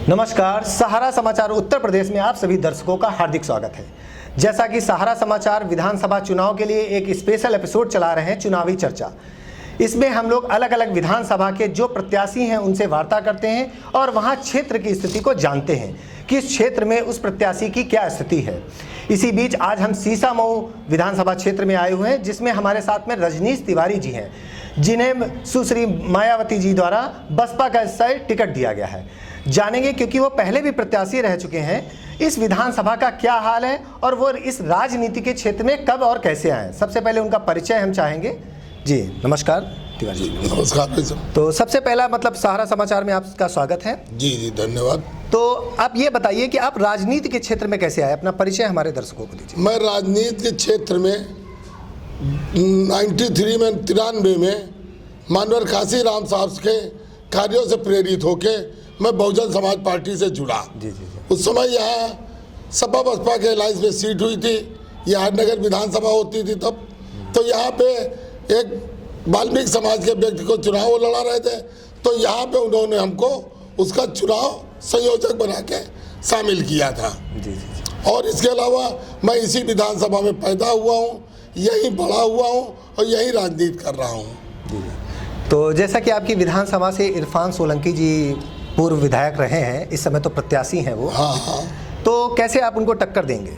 नमस्कार, सहारा समाचार उत्तर प्रदेश में आप सभी दर्शकों का हार्दिक स्वागत है। जैसा कि सहारा समाचार विधानसभा चुनाव के लिए एक स्पेशल एपिसोड चला रहे हैं, चुनावी चर्चा। इसमें हम लोग अलग अलग विधानसभा के जो प्रत्याशी हैं उनसे वार्ता करते हैं और वहां क्षेत्र की स्थिति को जानते हैं कि इस क्षेत्र में उस प्रत्याशी की क्या स्थिति है। इसी बीच आज हम सीसामऊ विधानसभा क्षेत्र में आए हुए हैं, जिसमें हमारे साथ में रजनीश तिवारी जी हैं, जिन्हें सुश्री मायावती जी द्वारा बसपा का से टिकट दिया गया है। जानेंगे, क्योंकि वो पहले भी प्रत्याशी रह चुके हैं, इस विधानसभा का क्या हाल है और वो इस राजनीति के क्षेत्र में कब और कैसे आए। सबसे पहले उनका परिचय हम चाहेंगे। जी नमस्कार तिवारी जी। नमस्कार। तो सबसे पहला सहारा समाचार में आपका स्वागत है। जी जी धन्यवाद। तो आप ये बताइए कि आप राजनीति के क्षेत्र में कैसे आए, अपना परिचय हमारे दर्शकों को दीजिए। मैं राजनीति के क्षेत्र में 93 में मानवर काशी राम साहब के कार्यों से प्रेरित होके मैं बहुजन समाज पार्टी से जुड़ा। जी जी। उस समय यहाँ सपा बसपा के अलायंस में सीट हुई थी, यहाँ नगर विधानसभा होती थी तब। तो यहाँ पे एक वाल्मीकि समाज के व्यक्ति को चुनाव लड़ा रहे थे, तो यहाँ पे उन्होंने हमको उसका चुनाव संयोजक बना के शामिल किया था। जी जी। और इसके अलावा मैं इसी विधानसभा में पैदा हुआ हूँ, यहीं बड़ा हुआ हूँ और यहीं राजनीति कर रहा हूँ। तो जैसा कि आपकी विधानसभा से इरफान सोलंकी जी पूर्व विधायक रहे हैं, इस समय तो प्रत्याशी हैं वो। हाँ हाँ। तो कैसे आप उनको टक्कर देंगे?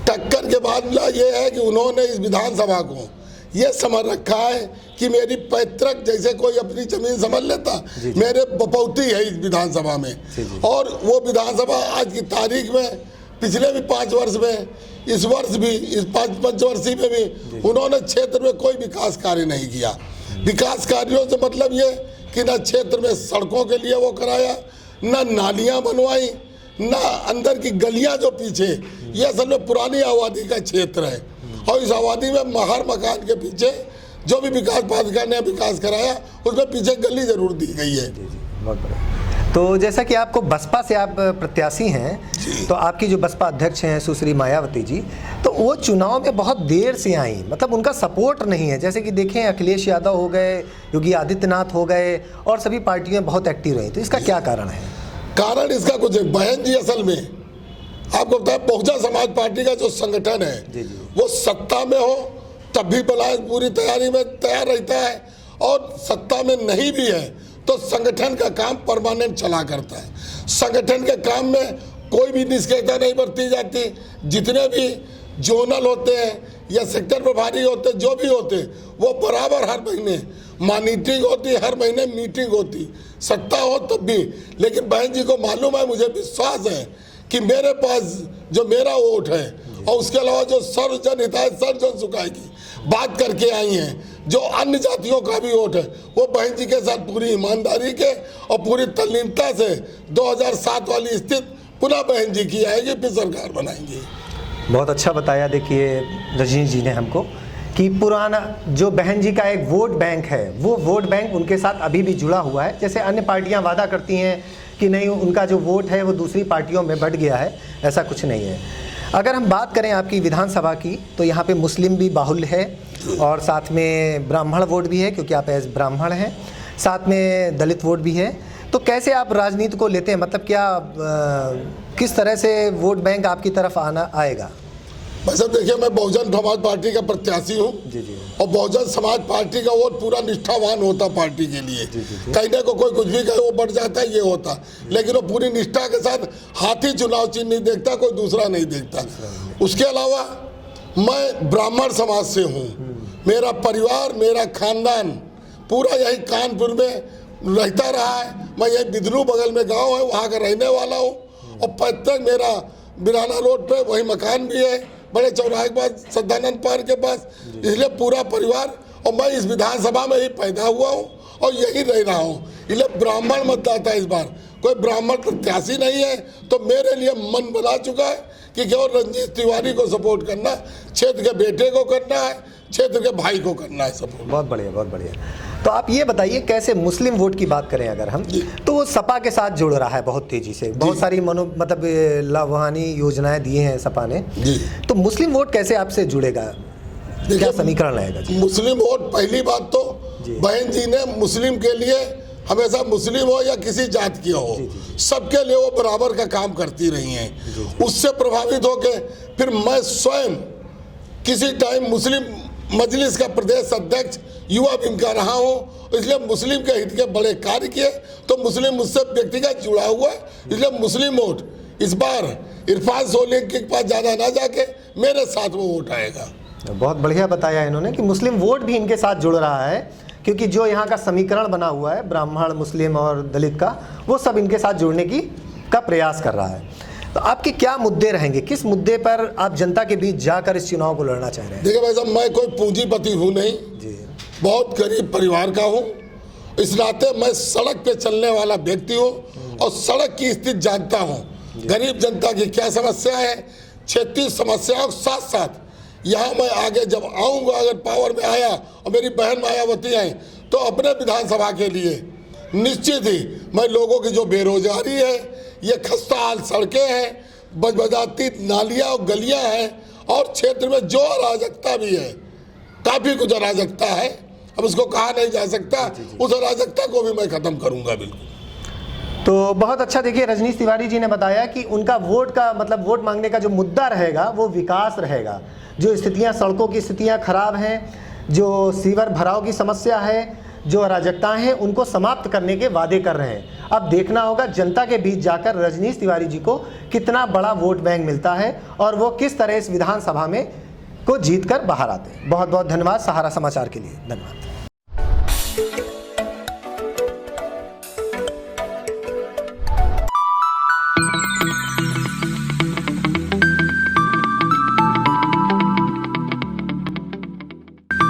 टक्कर के बाद ये है कि उन्होंने इस विधानसभा को ये समझ रखा है कि मेरी पैतृक, जैसे कोई अपनी जमीन समझ लेता, मेरे बपौती है इस विधानसभा में। और वो विधानसभा आज की तारीख में पिछले भी 5 वर्ष में, इस वर्ष भी, इस 5 पंचवर्षीय में भी उन्होंने क्षेत्र में कोई विकास कार्य नहीं किया। विकास कार्यों से मतलब ये कि न क्षेत्र में सड़कों के लिए वो कराया, न नालियां बनवाई, न अंदर की गलियां जो पीछे, ये असल में पुरानी आबादी का क्षेत्र है। और इस आबादी में हर मकान के पीछे जो भी विकास पालिका ने विकास कराया, उसमें पीछे गली जरूर दी गई है। बहुत बढ़िया। तो जैसा कि आपको बसपा से आप प्रत्याशी हैं, तो आपकी जो बसपा अध्यक्ष हैं सुश्री मायावती जी, तो वो चुनाव में बहुत देर से आई, मतलब उनका सपोर्ट नहीं है। जैसे कि देखें, अखिलेश यादव हो गए, योगी आदित्यनाथ हो गए और सभी पार्टियां बहुत एक्टिव रही, तो इसका क्या कारण है? कारण इसका कुछ है। बहन जी असल में आपको बताया, बहुजन समाज पार्टी का जो संगठन है वो सत्ता में हो तब भी बनाए पूरी तैयारी में तैयार रहता है, और सत्ता में नहीं भी है तो संगठन का काम परमानेंट चला करता है। संगठन के काम में कोई भी निष्क्रियता नहीं बरती जाती। जितने भी जोनल होते हैं या सेक्टर प्रभारी होते, जो भी होते, वो बराबर हर महीने मॉनिटरिंग होती, हर महीने मीटिंग होती, सत्ता हो तब भी। लेकिन बहन जी को मालूम है, मुझे विश्वास है कि मेरे पास जो मेरा वोट है और उसके अलावा जो सर्वजन हिताय सर्वजन सुखाय की बात करके आई हैं, जो अन्य जातियों का भी वोट है, वो बहन जी के साथ पूरी ईमानदारी के और पूरी तल्लीनता से 2007 वाली स्थिति पुनः बहन जी की आएगी, फिर सरकार बनाएंगी। बहुत अच्छा बताया। देखिए रजनीश जी ने हमको कि पुराना जो बहन जी का एक वोट बैंक है, वो वोट बैंक उनके साथ अभी भी जुड़ा हुआ है। जैसे अन्य पार्टियां वादा करती हैं कि नहीं, उनका जो वोट है वो दूसरी पार्टियों में बढ़ गया है, ऐसा कुछ नहीं है। अगर हम बात करें आपकी विधानसभा की, तो यहाँ पे मुस्लिम भी बाहुल्य है और साथ में ब्राह्मण वोट भी है, क्योंकि आप एज ब्राह्मण हैं, साथ में दलित वोट भी है। तो कैसे आप राजनीति को लेते हैं, मतलब क्या किस तरह से वोट बैंक आपकी तरफ आएगा? वैसे देखिए, मैं बहुजन समाज पार्टी का प्रत्याशी हूँ और बहुजन समाज पार्टी का वोट पूरा निष्ठावान होता पार्टी के लिए। कहने को कोई कुछ भी कहे वो बढ़ जाता है, ये होता, लेकिन वो पूरी निष्ठा के साथ हाथी चुनाव चिन्ह नहीं देखता, कोई दूसरा नहीं देखता। उसके अलावा मैं ब्राह्मण समाज से हूँ, मेरा परिवार, मेरा खानदान पूरा यही कानपुर में रहता रहा है। मैं यही बिदनू बगल में गाँव है, वहाँ का रहने वाला हूँ और पैतृक मेरा बिराना रोड पे वही मकान भी है, बड़े चौराहे के पास, सदानंद पार्क के पास। इसलिए पूरा परिवार, और मैं इस विधानसभा में ही पैदा हुआ हूँ और यही रह रहा हूँ। इसलिए ब्राह्मण मतदाता इस बार कोई ब्राह्मण प्रत्याशी नहीं है, तो मेरे लिए मन बना चुका है कि केवल रंजीत तिवारी को सपोर्ट करना, क्षेत्र के बेटे को करना है, क्षेत्र के भाई को करना है सपोर्ट। बहुत बढ़िया, बहुत बढ़िया। तो आप ये बताइए, कैसे मुस्लिम वोट की बात करें अगर हम, तो वो सपा के साथ जुड़ रहा है बहुत तेजी से, बहुत सारी मतलब लाभहानी योजनाएं दी हैं सपा ने। तो मुस्लिम वोट कैसे आपसे जुड़ेगा, क्या समीकरण रहेगा? मुस्लिम वोट, पहली बात तो बहन जी ने मुस्लिम के लिए हमेशा, मुस्लिम हो या किसी जात की हो, सबके लिए वो बराबर का काम करती रही हैं। उससे प्रभावित होकर फिर मैं स्वयं किसी टाइम मुस्लिम मजलिस का प्रदेश अध्यक्ष युवा विंग का रहा हूँ, इसलिए मुस्लिम के हित के बड़े कार्य किए। तो मुस्लिम मुझसे व्यक्तिगत जुड़ा हुआ, इसलिए मुस्लिम वोट इस बार इरफान सोलंकी के पास ज़्यादा ना जाके मेरे साथ वो वोट आएगा। बहुत बढ़िया बताया इन्होंने कि मुस्लिम वोट भी इनके साथ जुड़ रहा है, क्योंकि जो यहाँ का समीकरण बना हुआ है ब्राह्मण, मुस्लिम और दलित का, वो सब इनके साथ जुड़ने का प्रयास कर रहा है। तो आपके क्या मुद्दे रहेंगे, किस मुद्दे पर आप जनता के बीच जाकर इस चुनाव को लड़ना चाह रहे हैं? देखिए भाई साहब, मैं कोई पूंजीपति हूँ नहीं जी, बहुत गरीब परिवार का हूँ। इस नाते मैं सड़क पे चलने वाला व्यक्ति हूँ और सड़क की स्थिति जानता हूँ, गरीब जनता की क्या समस्या है, क्षेत्रीय समस्याओं के साथ साथ यहाँ मैं आगे जब आऊँगा, अगर पावर में आया और मेरी बहन मायावती आई, तो अपने विधानसभा के लिए निश्चित ही मैं लोगों की जो बेरोजगारी है, ये खस्ता हाल सड़कें हैं, बजबजाती नालियाँ और गलियाँ हैं, और क्षेत्र में जो अराजकता भी है, काफ़ी कुछ अराजकता है, अब उसको कहा नहीं जा सकता, उस अराजकता को भी मैं ख़त्म करूँगा बिल्कुल। तो बहुत अच्छा, देखिए रजनीश तिवारी जी ने बताया कि उनका वोट का मतलब वोट मांगने का जो मुद्दा रहेगा वो विकास रहेगा। जो स्थितियां, सड़कों की स्थितियां खराब हैं, जो सीवर भराव की समस्या है, जो अराजकताएं हैं, उनको समाप्त करने के वादे कर रहे हैं। अब देखना होगा जनता के बीच जाकर रजनीश तिवारी जी को कितना बड़ा वोट बैंक मिलता है और वो किस तरह इस विधानसभा में को जीत कर बाहर आते हैं। बहुत बहुत धन्यवाद सहारा समाचार के लिए, धन्यवाद।